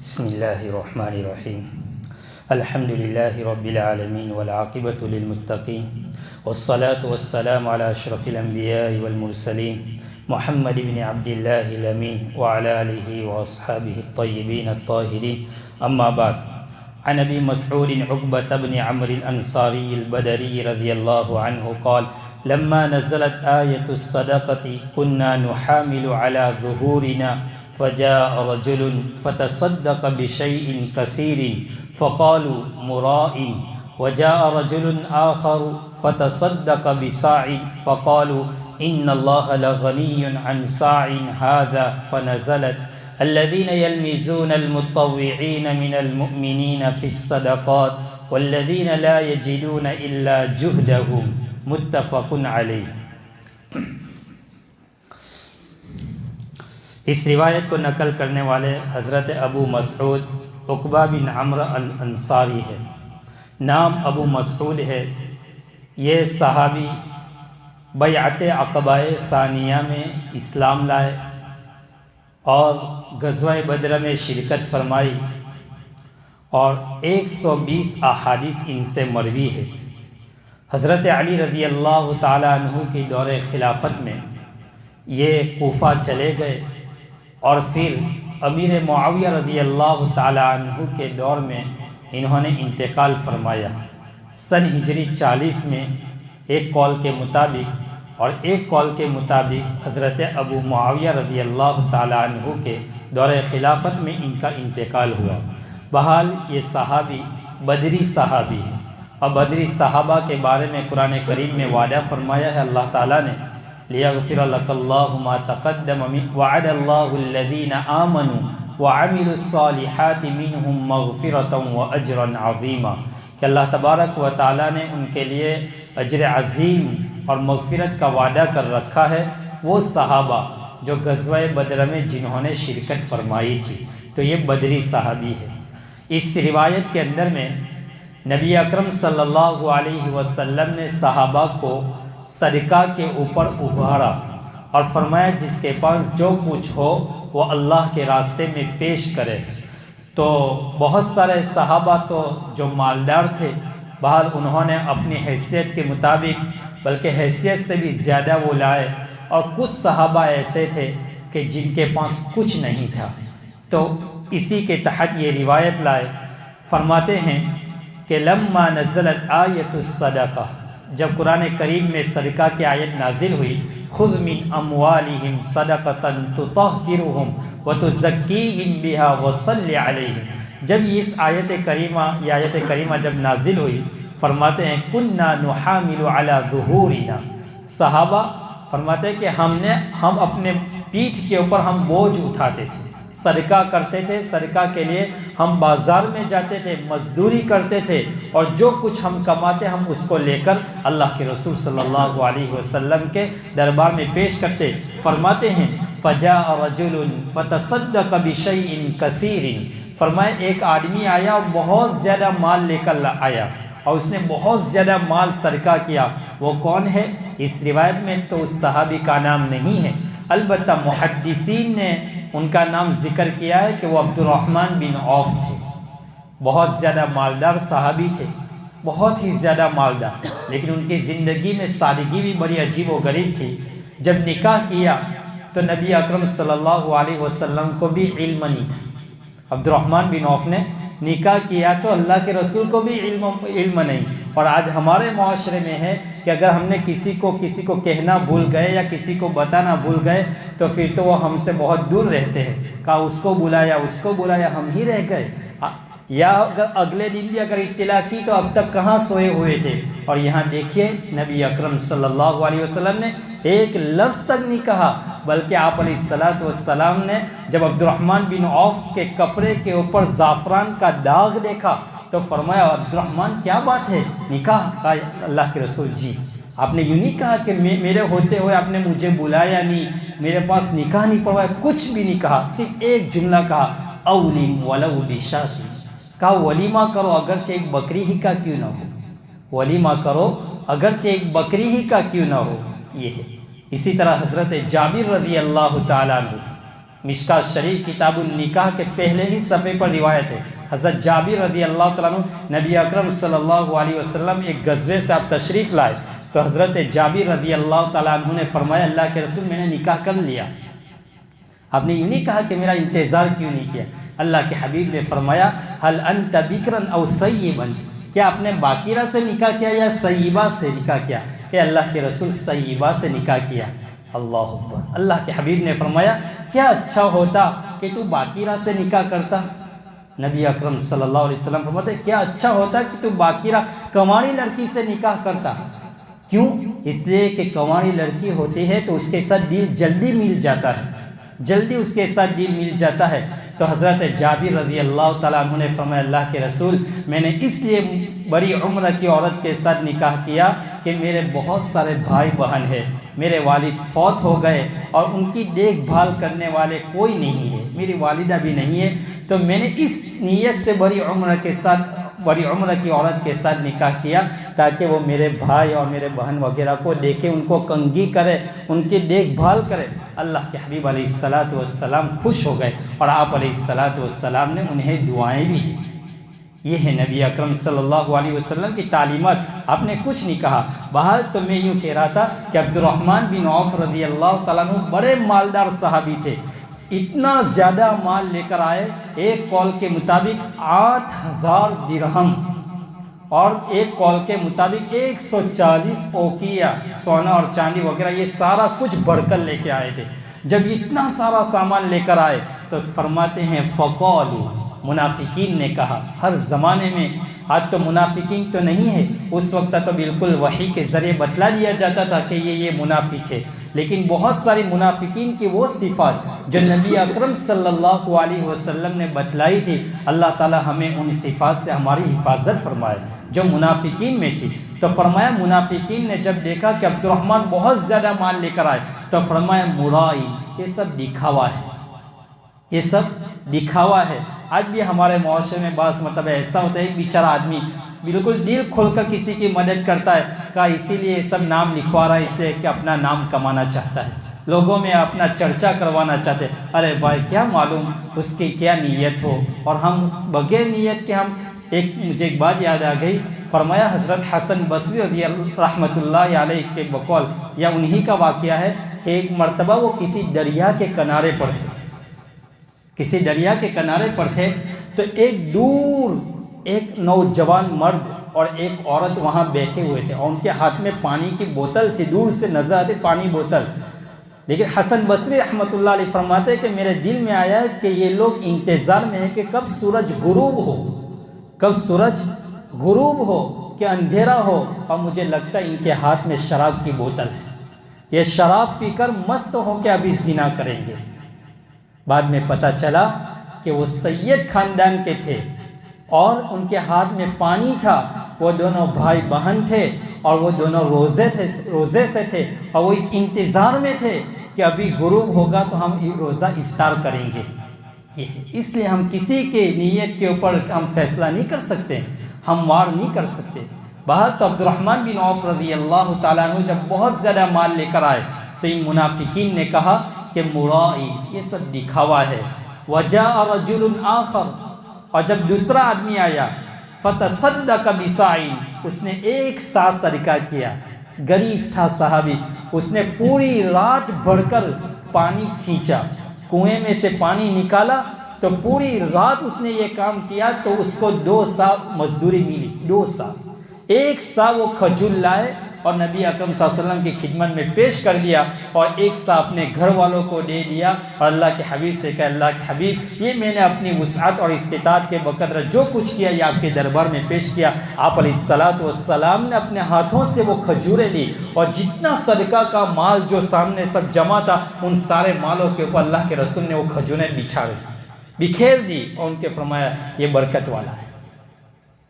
بسم اللہ الرحمن الرحیم الحمد للہ رب العالمین والعاقبۃ للمتقین والصلاة والسلام علی اشرف الانبیاء والمرسلین محمد بن عبد اللہ الامین وعلی آلہ واصحابہ الطیبین الطاہرین اما بعد عن ابی مسعود عقبۃ بن عمرو الانصاری البدری رضی اللہ عنہ قال لما نزلت آیۃ الصدقة كنا نحامل على ظهورنا فجاء رجل فتصدق بشيء كثير فقالوا مراء وجاء رجل آخر فتصدق بصاع فقالوا إن الله لغني عن صاع هذا فنزلت الذين يلمزون المتطوعين من المؤمنين في الصدقات والذين لا يجدون إلا جهدهم متفق عليه۔ اس روایت کو نقل کرنے والے حضرت ابو مسعود عقبہ بن عمرو الانصاری ہے۔ نام ابو مسعود ہے۔ یہ صحابی بیعت عقبہ ثانیہ میں اسلام لائے اور غزوہ بدر میں شرکت فرمائی، اور 120 احادیث ان سے مروی ہے۔ حضرت علی رضی اللہ تعالی عنہ کی دور خلافت میں یہ کوفہ چلے گئے، اور پھر امیر معاویہ رضی اللہ تعالی عنہ کے دور میں انہوں نے انتقال فرمایا۔ سن ہجری 40 میں ایک قول کے مطابق، اور ایک قول کے مطابق حضرت ابو معاویہ رضی اللہ تعالی عنہ کے دور خلافت میں ان کا انتقال ہوا۔ بہرحال یہ صحابی بدری صحابی ہے، اور بدری صحابہ کے بارے میں قرآن کریم میں وعدہ فرمایا ہے اللہ تعالیٰ نے، لِيَغْفِرَ لَكَ اللَّهُ مَا تَقَدَّمَ وَعَدَ اللَّهُ الَّذِينَ آمَنُوا وَعَمِلُوا الصَّالِحَاتِ مِنْهُمْ مَغْفِرَةً وَأَجْرًا عَظِيمًا، کہ اللہ تبارک و تعالیٰ نے ان کے لیے اجر عظیم اور مغفرت کا وعدہ کر رکھا ہے، وہ صحابہ جو غزوہ بدر میں جنہوں نے شرکت فرمائی تھی۔ تو یہ بدری صحابی ہے۔ اس روایت کے اندر میں نبی اکرم صلی اللہ علیہ وسلم نے صحابہ کو صدقہ کے اوپر ابھارا اور فرمایا جس کے پاس جو کچھ ہو وہ اللہ کے راستے میں پیش کرے۔ تو بہت سارے صحابہ تو جو مالدار تھے، بہرحال انہوں نے اپنی حیثیت کے مطابق بلکہ حیثیت سے بھی زیادہ وہ لائے، اور کچھ صحابہ ایسے تھے کہ جن کے پاس کچھ نہیں تھا۔ تو اسی کے تحت یہ روایت لائے، فرماتے ہیں کہ لما نزلت آیۃ الصدقہ، جب قرآن کریم میں صدقہ کی آیت نازل ہوئی، خذ من اموالہم صدقۃ تطہرہم وتزکیہم بہا وصلی علیہم، جب اس آیت کریمہ جب نازل ہوئی، فرماتے ہیں کنا نحامل علی ظہورنا، صحابہ فرماتے ہیں کہ ہم اپنے پیٹھ کے اوپر ہم بوجھ اٹھاتے تھے، صدقہ کرتے تھے، صدقہ کے لیے ہم بازار میں جاتے تھے، مزدوری کرتے تھے، اور جو کچھ ہم کماتے ہم اس کو لے کر اللہ کے رسول صلی اللہ علیہ وسلم کے دربار میں پیش کرتے۔ فرماتے ہیں فجاء رجل فتصدق بشیء کثیر، فرمایا ایک آدمی آیا اور بہت زیادہ مال لے کر آیا، اور اس نے بہت زیادہ مال صدقہ کیا۔ وہ کون ہے؟ اس روایت میں تو اس صحابی کا نام نہیں ہے، البتہ محدثین نے ان کا نام ذکر کیا ہے کہ وہ عبد الرحمن بن عوف تھے۔ بہت زیادہ مالدار صحابی تھے، بہت ہی زیادہ مالدار، لیکن ان کی زندگی میں سادگی بھی بڑی عجیب و غریب تھی۔ جب نکاح کیا تو نبی اکرم صلی اللہ علیہ وسلم کو بھی علم نہیں تھا۔ عبد الرحمن بن عوف نے نکاح کیا تو اللہ کے رسول کو بھی علم نہیں، اور آج ہمارے معاشرے میں ہے کہ اگر ہم نے کسی کو کہنا بھول گئے یا کسی کو بتانا بھول گئے تو پھر تو وہ ہم سے بہت دور رہتے ہیں، کہا اس کو بلایا ہم ہی رہ گئے، یا اگر اگلے دن بھی اگر اطلاع کی تو اب تک کہاں سوئے ہوئے تھے۔ اور یہاں دیکھیے نبی اکرم صلی اللہ علیہ وسلم نے ایک لفظ تک نہیں کہا، بلکہ آپ علیہ الصلوۃ والسلام نے جب عبد الرحمن بن عوف کے کپڑے کے اوپر زعفران کا داغ دیکھا تو فرمایا عبد الرحمن کیا بات ہے، نکاح؟ کہا اللہ کے رسول جی، آپ نے یوں نہیں کہا کہ میرے ہوتے ہوئے آپ نے مجھے بلایا نہیں، میرے پاس نکاح نہیں پڑھوایا، کچھ بھی نہیں کہا، صرف ایک جملہ کہا اولم ولو بشاۃ، کہا ولیمہ کرو اگرچہ ایک بکری ہی کا کیوں نہ ہو، ولیمہ کرو اگرچہ ایک بکری ہی کا کیوں نہ ہو۔ یہ ہے۔ اسی طرح حضرت جابر رضی اللہ تعالیٰ عنہ مشکات شریف کتاب النکاح کے پہلے ہی صفحے پر روایت ہے، حضرت جابر رضی اللہ تعالیٰ عنہ، نبی اکرم صلی اللہ علیہ وسلم ایک غزوے سے آپ تشریف لائے تو حضرت جابر رضی اللہ تعالیٰ عنہ نے فرمایا اللہ کے رسول میں نے نکاح کر لیا۔ آپ نے یوں نہیں کہا کہ میرا انتظار کیوں نہیں کیا؟ اللہ کے حبیب نے فرمایا هل انت بکرا او سیبا، کیا آپ نے باکرہ سے نکاح کیا یا سیبہ سے نکاح کیا؟ کہ اللہ کے رسول سیبہ سے نکاح کیا۔ اللہ اکبر۔ اللہ کے حبیب نے فرمایا کیا اچھا ہوتا کہ تو باکرہ سے نکاح کرتا۔ نبی اکرم صلی اللہ علیہ وسلم فرماتے کیا اچھا ہوتا کہ تو باکرہ کنواری لڑکی سے نکاح کرتا۔ کیوں؟ اس لیے کہ کنواری لڑکی ہوتی ہے تو اس کے ساتھ دل جلدی مل جاتا ہے، جلدی اس کے ساتھ دل مل جاتا ہے۔ تو حضرت جابر رضی اللہ تعالیٰ عنہ نے فرمایا اللہ کے رسول میں نے اس لیے بڑی عمر کی عورت کے ساتھ نکاح کیا کہ میرے بہت سارے بھائی بہن ہیں، میرے والد فوت ہو گئے اور ان کی دیکھ بھال کرنے والے کوئی نہیں ہے، میری والدہ بھی نہیں ہے، تو میں نے اس نیت سے بڑی عمر کی عورت کے ساتھ نکاح کیا تاکہ وہ میرے بھائی اور میرے بہن وغیرہ کو دیکھے، ان کو کنگھی کرے، ان کی دیکھ بھال کرے۔ اللہ کے حبیب علیہ الصلاۃ والسلام خوش ہو گئے اور آپ علیہ الصلاۃ والسلام نے انہیں دعائیں بھی دی۔ یہ ہے نبی اکرم صلی اللہ علیہ وسلم کی تعلیمات، آپ نے کچھ نہیں کہا۔ بہرحال تو میں یوں کہہ رہا تھا کہ عبد الرحمن بن عوف رضی اللہ تعالیٰ عنہ بڑے مالدار صحابی تھے، اتنا زیادہ مال لے کر آئے، ایک قول کے مطابق 8000 درہم اور ایک قول کے مطابق 140 اوقیہ، سونا اور چاندی وغیرہ، یہ سارا کچھ بڑھ کر لے کے آئے تھے۔ جب اتنا سارا سامان لے کر آئے تو فرماتے ہیں فقالوا، منافقین نے کہا، ہر زمانے میں، آج تو منافقین تو نہیں ہے، اس وقت تو بالکل وحی کے ذریعے بتلا دیا جاتا تھا کہ یہ منافق ہے، لیکن بہت ساری منافقین کی وہ صفات جو نبی اکرم صلی اللہ علیہ وسلم نے بتلائی تھی، اللہ تعالی ہمیں ان صفات سے ہماری حفاظت فرمائے جو منافقین میں تھی۔ تو فرمایا منافقین نے جب دیکھا کہ عبد الرحمن بہت زیادہ مال لے کر آئے تو فرمایا مرائی، یہ سب دکھاوا ہے، یہ سب دکھاوا ہے۔ آج بھی ہمارے معاشرے میں بعض مرتبہ ایسا ہوتا ہے، ایک بیچارہ آدمی بالکل دل کھول کر کسی کی مدد کرتا ہے، کہا اسی لیے یہ سب نام لکھوا رہا ہے، اس لیے کہ اپنا نام کمانا چاہتا ہے، لوگوں میں اپنا چرچا کروانا چاہتے ہیں۔ ارے بھائی کیا معلوم اس کی کیا نیت ہو، اور ہم بغیر نیت کے مجھے ایک بات یاد آ گئی، فرمایا حضرت حسن بصری رضی رحمۃ اللہ علیہ کے بقول، یا انہی کا واقعہ ہے کہ ایک مرتبہ وہ کسی دریا کے کنارے پر تھے، کسی دریا کے کنارے پر تھے، تو ایک دور ایک نوجوان مرد اور ایک عورت وہاں بیٹھے ہوئے تھے اور ان کے ہاتھ میں پانی کی بوتل تھی، دور سے نظر آتی پانی بوتل۔ لیکن حسن بصری رحمۃ اللہ علیہ فرماتے کہ میرے دل میں آیا کہ یہ لوگ انتظار میں ہیں کہ کب سورج غروب ہو، کب سورج غروب ہو، کہ اندھیرا ہو، اور مجھے لگتا ہے ان کے ہاتھ میں شراب کی بوتل ہے، یہ شراب پی کر مست ہو کے ابھی زنا کریں گے۔ بعد میں پتہ چلا کہ وہ سید خاندان کے تھے اور ان کے ہاتھ میں پانی تھا، وہ دونوں بھائی بہن تھے اور وہ دونوں روزے سے تھے، اور وہ اس انتظار میں تھے کہ ابھی غروب ہوگا تو ہم روزہ افطار کریں گے۔ اس لیے ہم کسی کے نیت کے اوپر ہم فیصلہ نہیں کر سکتے، ہم وار نہیں کر سکتے۔ بہر تو عبد الرحمن بن عوف رضی اللہ تعالیٰ عنہ جب بہت زیادہ مال لے کر آئے تو ان منافقین نے کہا کہ مرائی، یہ سب دکھاوا ہے۔ وجاء رجل آخر، اور جب دوسرا آدمی آیا، فتصدق بصاع، اس نے ایک سا صدقہ کیا، غریب تھا صحابی، اس نے پوری رات بھر کر پانی کھینچا، کنویں میں سے پانی نکالا تو پوری رات اس نے یہ کام کیا تو اس کو 2 سا مزدوری ملی، 2 سا، 1 سا وہ کھجور لائے اور نبی اکرم صلی اللہ علیہ وسلم کی خدمت میں پیش کر دیا، اور 1 سا اپنے گھر والوں کو دے دیا، اور اللہ کے حبیب سے کہا اللہ کے حبیب یہ میں نے اپنی وسعت اور استطاعت کے بقدر جو کچھ کیا یہ آپ کے دربار میں پیش کیا۔ آپ علیہ الصلاۃ والسلام نے اپنے ہاتھوں سے وہ کھجوریں لی اور جتنا صدقہ کا مال جو سامنے سب جمع تھا ان سارے مالوں کے اوپر اللہ کے رسول نے وہ کھجوریں بکھیر دی اور ان کے فرمایا یہ برکت والا ہے۔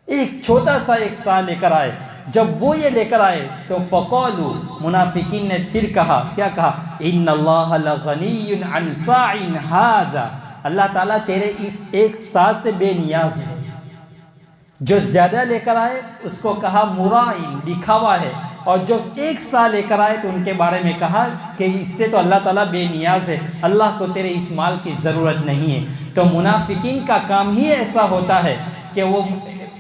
ایک چھوٹا سا 1 سا لے کر آئے، جب وہ یہ لے کر آئے تو فقالوا، منافقین نے پھر کہا، کیا کہا، ان اللہ لغنی عن صاع ھذا، اللہ تعالیٰ تیرے اس 1 سا سے بے نیاز ہے۔ جو زیادہ لے کر آئے اس کو کہا مرائن، دکھاوا ہے، اور جو 1 سا لے کر آئے تو ان کے بارے میں کہا کہ اس سے تو اللہ تعالیٰ بے نیاز ہے، اللہ کو تیرے اس مال کی ضرورت نہیں ہے۔ تو منافقین کا کام ہی ایسا ہوتا ہے کہ وہ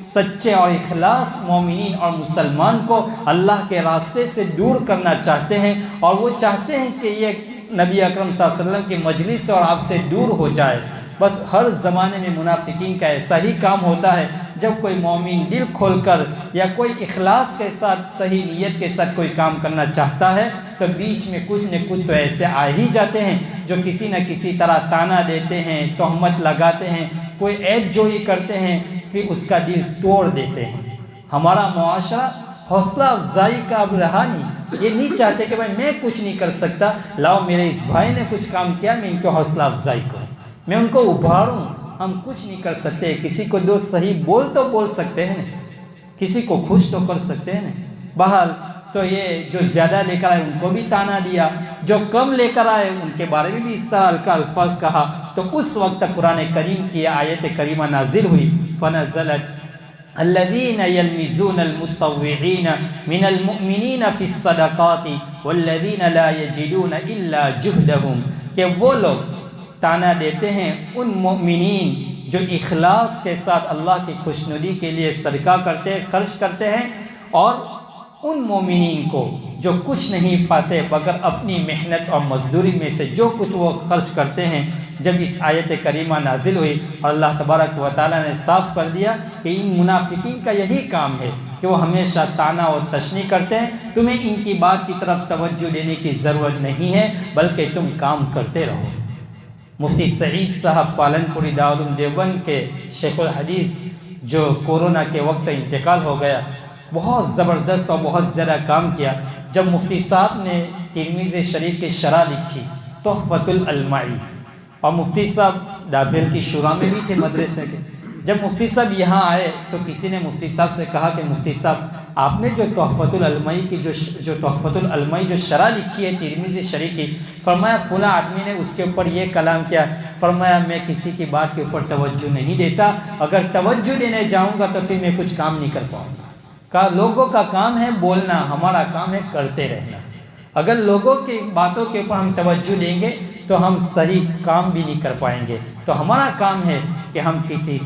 سچے اور اخلاص مومنین اور مسلمان کو اللہ کے راستے سے دور کرنا چاہتے ہیں، اور وہ چاہتے ہیں کہ یہ نبی اکرم صلی اللہ علیہ وسلم کی مجلس اور آپ سے دور ہو جائے۔ بس ہر زمانے میں منافقین کا ایسا ہی کام ہوتا ہے، جب کوئی مومن دل کھول کر یا کوئی اخلاص کے ساتھ صحیح نیت کے ساتھ کوئی کام کرنا چاہتا ہے تو بیچ میں کچھ نہ کچھ تو ایسے آ ہی جاتے ہیں جو کسی نہ کسی طرح تانا دیتے ہیں، تہمت لگاتے ہیں، کوئی عیب جوئی کرتے ہیں، پھر اس کا دل توڑ دیتے ہیں۔ ہمارا معاشرہ حوصلہ افزائی کا اب رہا نہیں، یہ نہیں چاہتے کہ بھائی میں کچھ نہیں کر سکتا، لاؤ میرے اس بھائی نے کچھ کام کیا میں ان کو حوصلہ افزائی کروں، میں ان کو ابھاروں۔ ہم کچھ نہیں کر سکتے، کسی کو دو صحیح بول سکتے ہیں، کسی کو خوش تو کر سکتے ہیں۔ بہرحال تو یہ جو زیادہ لے کر آئے ان کو بھی تانا دیا، جو کم لے کر آئے ان کے بارے میں بھی اس طرح کا الفاظ کہا۔ تو اس وقت قرآن کریم کی آیت کریمہ نازل ہوئی، فنزلت الذين يلمزون المتطوعين من المؤمنين في الصدقات والذين لا يجدون الا جهدهم، کہ وہ لوگ تانا دیتے ہیں ان مومنین جو اخلاص کے ساتھ اللہ کی خوشنودی کے لیے صدقہ کرتے ہیں، خرچ کرتے ہیں، اور ان مومنین کو جو کچھ نہیں پاتے مگر اپنی محنت اور مزدوری میں سے جو کچھ وہ خرچ کرتے ہیں۔ جب اس آیت کریمہ نازل ہوئی اور اللہ تبارک و تعالیٰ نے صاف کر دیا کہ ان منافقین کا یہی کام ہے کہ وہ ہمیشہ تانا اور تشنیع کرتے ہیں، تمہیں ان کی بات کی طرف توجہ دینے کی ضرورت نہیں ہے بلکہ تم کام کرتے رہو۔ مفتی سعید صاحب پالنپوری دارالعلوم دیوبند کے شیخ الحدیث جو کورونا کے وقت انتقال ہو گیا، بہت زبردست اور بہت زیادہ کام کیا۔ جب مفتی صاحب نے ترمذی شریف کی شرح لکھی تحفۃ العلمائی، اور مفتی صاحب دابیل کی شورا میں بھی تھے مدرسے کے، جب مفتی صاحب یہاں آئے تو کسی نے مفتی صاحب سے کہا کہ مفتی صاحب آپ نے جو تحفۃ العلمائی کی جو تحفۃ العلمائی جو شرح لکھی ہے ترمذی شریف کی، فرمایا فلاں آدمی نے اس کے اوپر یہ کلام کیا، فرمایا میں کسی کی بات کے اوپر توجہ نہیں دیتا، اگر توجہ دینے جاؤں گا تو پھر میں کچھ کام نہیں کر پاؤں گا۔ کہا لوگوں کا کام ہے بولنا، ہمارا کام ہے کرتے رہنا۔ اگر لوگوں کی باتوں کے اوپر ہم توجہ دیں گے تو ہم صحیح کام بھی نہیں کر پائیں گے۔ تو ہمارا کام ہے کہ ہم کسی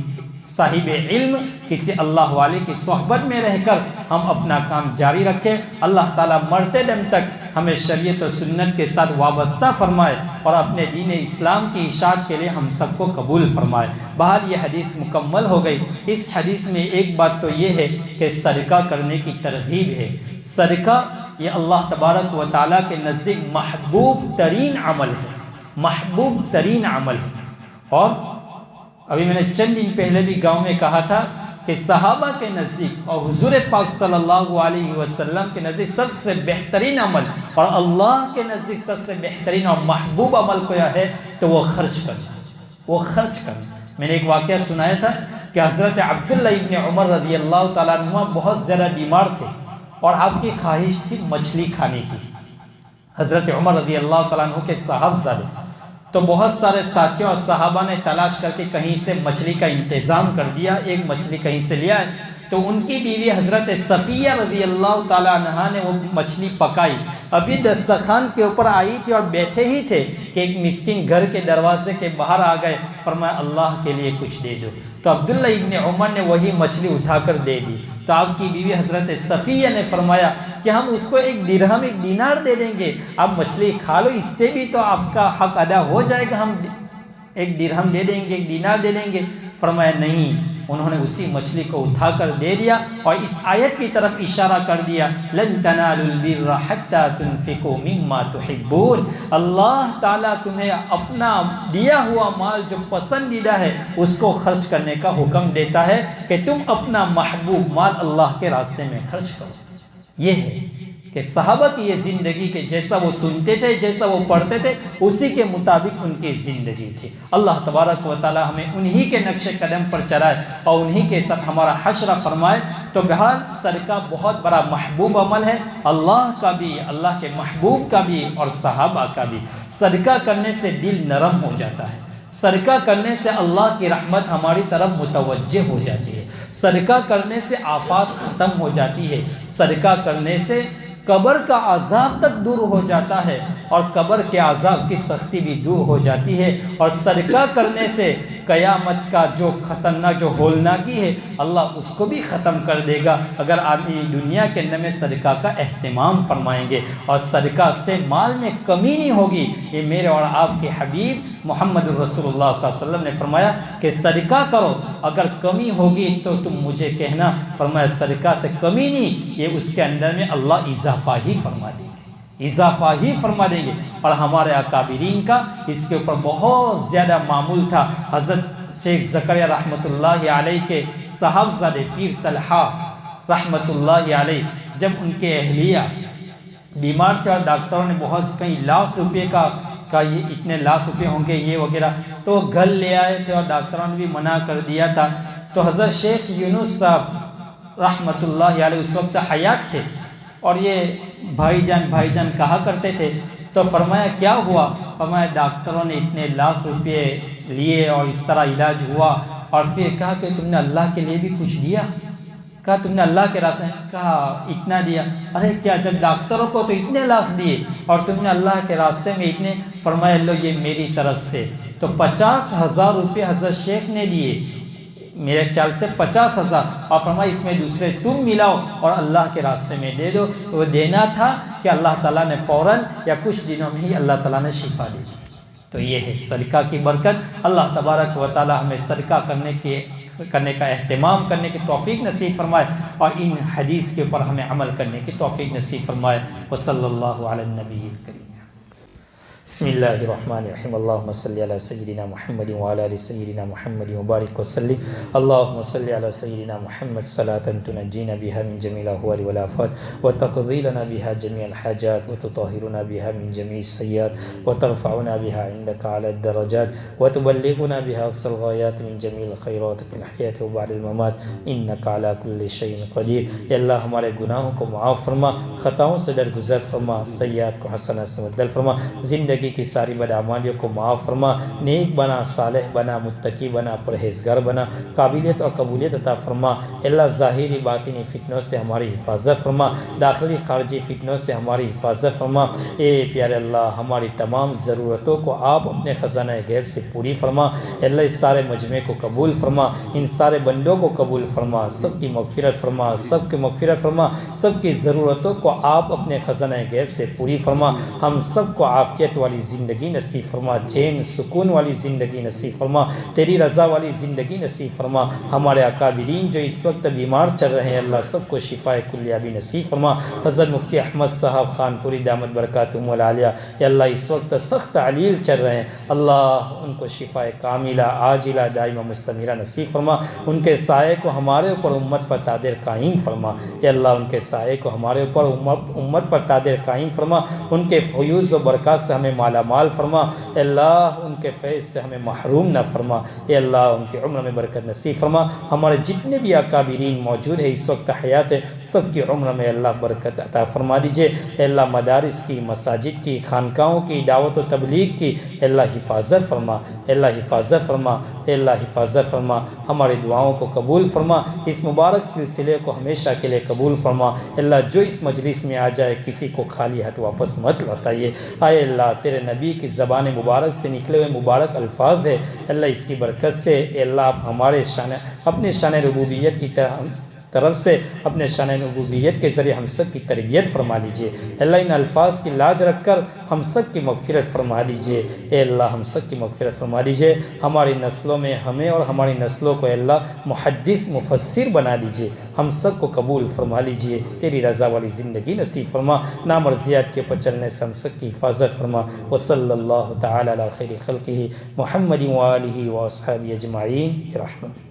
صاحب علم، کسی اللہ والے کی صحبت میں رہ کر ہم اپنا کام جاری رکھیں۔ اللہ تعالیٰ مرتے دم تک ہمیں شریعت و سنت کے ساتھ وابستہ فرمائے اور اپنے دین اسلام کی اشاعت کے لیے ہم سب کو قبول فرمائے۔ بہرحال یہ حدیث مکمل ہو گئی۔ اس حدیث میں ایک بات تو یہ ہے کہ صدقہ کرنے کی ترغیب ہے۔ صدقہ یہ اللہ تبارک و تعالیٰ کے نزدیک محبوب ترین عمل ہے، محبوب ترین عمل ہے۔ اور ابھی میں نے چند دن پہلے بھی گاؤں میں کہا تھا کہ صحابہ کے نزدیک اور حضور پاک صلی اللہ علیہ وسلم کے نزدیک سب سے بہترین عمل اور اللہ کے نزدیک سب سے بہترین اور محبوب عمل کیا ہے تو وہ خرچ کرنا، وہ خرچ کرنا۔ میں نے ایک واقعہ سنایا تھا کہ حضرت عبداللہ ابن عمر رضی اللہ تعالیٰ عنہ بہت زیادہ بیمار تھے اور آپ کی خواہش تھی مچھلی کھانے کی۔ حضرت عمر رضی اللہ تعالیٰ عنہ کے صاحبزادے، تو بہت سارے ساتھیوں اور صحابہ نے تلاش کر کے کہیں سے مچھلی کا انتظام کر دیا، ایک مچھلی کہیں سے لے آئے۔ تو ان کی بیوی حضرت صفیہ رضی اللہ تعالیٰ عنہا نے وہ مچھلی پکائی، ابھی دسترخوان کے اوپر آئی تھی اور بیٹھے ہی تھے کہ ایک مسکین گھر کے دروازے کے باہر آ گئے، فرمایا اللہ کے لیے کچھ دے دو۔ تو عبداللہ ابن عمر نے وہی مچھلی اٹھا کر دے دی۔ تو آپ کی بیوی حضرت صفیہ نے فرمایا کہ ہم اس کو 1 درہم 1 دینار دے دیں گے، آپ مچھلی کھا لو، اس سے بھی تو آپ کا حق ادا ہو جائے گا، ہم 1 درہم دے دیں گے، 1 دینار دے دیں گے۔ فرمایا نہیں، انہوں نے اسی مچھلی کو اٹھا کر دے دیا اور اس آیت کی طرف اشارہ کر دیا، لن تنالوا البر حتى تنفقوا مما تحبون۔ اللہ تعالیٰ تمہیں اپنا دیا ہوا مال جو پسندیدہ ہے اس کو خرچ کرنے کا حکم دیتا ہے کہ تم اپنا محبوب مال اللہ کے راستے میں خرچ کرو۔ یہ ہے کہ صحابہ کی یہ زندگی کے جیسا وہ سنتے تھے، جیسا وہ پڑھتے تھے، اسی کے مطابق ان کی زندگی تھی۔ اللہ تبارک و تعالی ہمیں انہی کے نقش قدم پر چلائے اور انہی کے ساتھ ہمارا حشر فرمائے۔ تو بہرحال صدقہ بہت بڑا محبوب عمل ہے، اللہ کا بھی، اللہ کے محبوب کا بھی اور صحابہ کا بھی۔ صدقہ کرنے سے دل نرم ہو جاتا ہے، صدقہ کرنے سے اللہ کی رحمت ہماری طرف متوجہ ہو جاتی ہے، صدقہ کرنے سے آفات ختم ہو جاتی ہے، صدقہ کرنے سے قبر کا عذاب تک دور ہو جاتا ہے اور قبر کے عذاب کی سختی بھی دور ہو جاتی ہے، اور صدقہ کرنے سے قیامت کا جو خطرناک جو ہولناکی ہے اللہ اس کو بھی ختم کر دے گا اگر آپ دنیا کے اندر میں صدقہ کا اہتمام فرمائیں گے، اور صدقہ سے مال میں کمی نہیں ہوگی۔ یہ میرے اور آپ کے حبیب محمد رسول اللہ صلی اللہ علیہ وسلم نے فرمایا کہ صدقہ کرو، اگر کمی ہوگی تو تم مجھے کہنا۔ فرمایا صدقہ سے کمی نہیں، یہ اس کے اندر میں اللہ اضافہ ہی فرما دیں گے، اضافہ ہی فرما دیں گے۔ اور ہمارے اکابرین کا اس کے اوپر بہت زیادہ معمول تھا۔ حضرت شیخ زکریہ رحمۃ اللہ علیہ کے صاحبزادے پیر طلحہ رحمۃ اللہ علیہ، جب ان کے اہلیہ بیمار تھے اور ڈاکٹروں نے بہت کئی لاکھ روپے کا یہ اتنے لاکھ روپے ہوں گے یہ وغیرہ، تو وہ گھر لے آئے تھے اور ڈاکٹروں نے بھی منع کر دیا تھا۔ تو حضرت شیخ یونس صاحب رحمۃ اللہ علیہ اس وقت حیات تھے اور یہ بھائی جان کہا کرتے تھے۔ تو فرمایا کیا ہوا؟ فرمایا ڈاکٹروں نے اتنے لاکھ روپے لیے اور اس طرح علاج ہوا، اور پھر کہا کہ تم نے اللہ کے لیے بھی کچھ دیا؟ کہا تم نے اللہ کے راستے؟ کہا اتنا دیا۔ ارے کیا، جب ڈاکٹروں کو تو اتنے لاکھ دیے اور تم نے اللہ کے راستے میں اتنے؟ فرمایا لو یہ میری طرف سے۔ تو 50,000 روپے حضرت شیخ نے دیے، میرے خیال سے 50,000، اور فرمایا اس میں دوسرے تم ملاؤ اور اللہ کے راستے میں دے دو۔ وہ دینا تھا کہ اللہ تعالیٰ نے فوراً یا کچھ دنوں میں ہی اللہ تعالیٰ نے شفا دی۔ تو یہ ہے صدقہ کی برکت۔ اللہ تبارک و تعالیٰ ہمیں صدقہ کرنے کا اہتمام کرنے کی توفیق نصیب فرمائے، اور ان حدیث کے اوپر ہمیں عمل کرنے کی توفیق نصیب فرمائے۔ وصلی اللہ علی النبی الکریم۔ بسم اللہ الرحمن الرحیم۔ اللہم صلی علی سیدنا محمد وعلی آل سیدنا محمد وبارک وسلم۔ اللہم صلی علی سیدنا محمد صلاۃ تنجینا بها من جمیع الاحوال والآفات وتقضی لنا بها جمیع الحاجات وتطہرنا بها من جمیع السیئات وترفعنا بها عندك على الدرجات وتبلغنا بها اقصى الغایات من جمیع الخیرات فی الحیاة وبعد الممات انك على كل شیء قدیر۔ اے اللہ ہمارے گناہوں کو معاف فرما، خطاؤں سے درگزر فرما، سیئات کو حسنات سے بدل فرما، زندگی کی ساری بدعمالیوں کو معاف فرما، نیک بنا، صالح بنا، متقی بنا، پرہیزگار بنا، قابلیت اور قبولیت عطا فرما۔ اللہ ظاہری باطنی فتنوں سے ہماری حفاظت فرما، داخلی خارجی فتنوں سے ہماری حفاظت فرما۔ اے پیارے اللہ ہماری تمام ضرورتوں کو آپ اپنے خزانہ غیب سے پوری فرما۔ اللہ اس سارے مجمع کو قبول فرما، ان سارے بندوں کو قبول فرما، سب کی مغفرت فرما، سب کی مغفرت فرما، سب کی ضرورتوں کو آپ اپنے خزانہ غیب سے پوری فرما۔ ہم سب کو عافیت والی زندگی نصیب فرما، چین سکون والی زندگی نصیب فرما، تیری رضا والی زندگی نصیب فرما۔ ہمارے اکابرین جو اس وقت بیمار چل رہے ہیں اللہ سب کو شفاء کلیہ بھی نصیب فرما۔ حضرت مفتی احمد صاحب خان پوری دامت برکاتہم العالیہ یا اللہ اس وقت سخت علیل چل رہے ہیں، اللہ ان کو شفاء کاملہ عاجلہ دائمہ مستمرہ نصیب فرما۔ ان کے سائے کو ہمارے اوپر امت پر تادر قائم فرما، یا اللہ ان کے سائے کو ہمارے اوپر امت پر تادر قائم فرما۔ ان کے فیوز و برکات سے ہمیں مالا مال فرما، اے اللہ ان کے فیض سے ہمیں محروم نہ فرما، اے اللہ ان کی عمر میں برکت نصیب فرما۔ ہمارے جتنے بھی اکابرین موجود ہیں اس وقت حیات ہے، سب کی عمر میں اللہ برکت عطا فرما دیجئے۔ اے اللہ مدارس کی، مساجد کی، خانقاہوں کی، دعوت و تبلیغ کی اے اللہ حفاظت فرما، اے اللہ حفاظت فرما، اے اللہ حفاظت فرما۔ ہماری دعاؤں کو قبول فرما، اس مبارک سلسلے کو ہمیشہ کے لیے قبول فرما۔ اے اللہ جو اس مجلس میں آ جائے کسی کو خالی ہاتھ واپس مت لوٹائیے۔ اے اللہ تیرے نبی کی زبان مبارک سے نکلے ہوئے مبارک الفاظ ہے، اللہ اس کی برکت سے اے اللہ آپ ہمارے اپنے شان ربوبیت کی طرف سے اپنے شان ربوبیت کے ذریعے ہم سب کی تربیت فرما لیجئے۔ اللہ ان الفاظ کی لاج رکھ کر ہم سب کی مغفرت فرما لیجئے، اے اللہ ہم سب کی مغفرت فرما لیجئے۔ ہماری نسلوں میں ہمیں اور ہماری نسلوں کو اے اللہ محدث مفسر بنا دیجئے، ہم سب کو قبول فرما لیجئے، تیری رضا والی زندگی نصیب فرما، نامرضیات کے پر چلنے سے ہم سب کی حفاظت فرما۔ وصلی اللہ تعالی علی خیر خلقہ محمد وآلہ واصحابہ اجمعین برحمتہ۔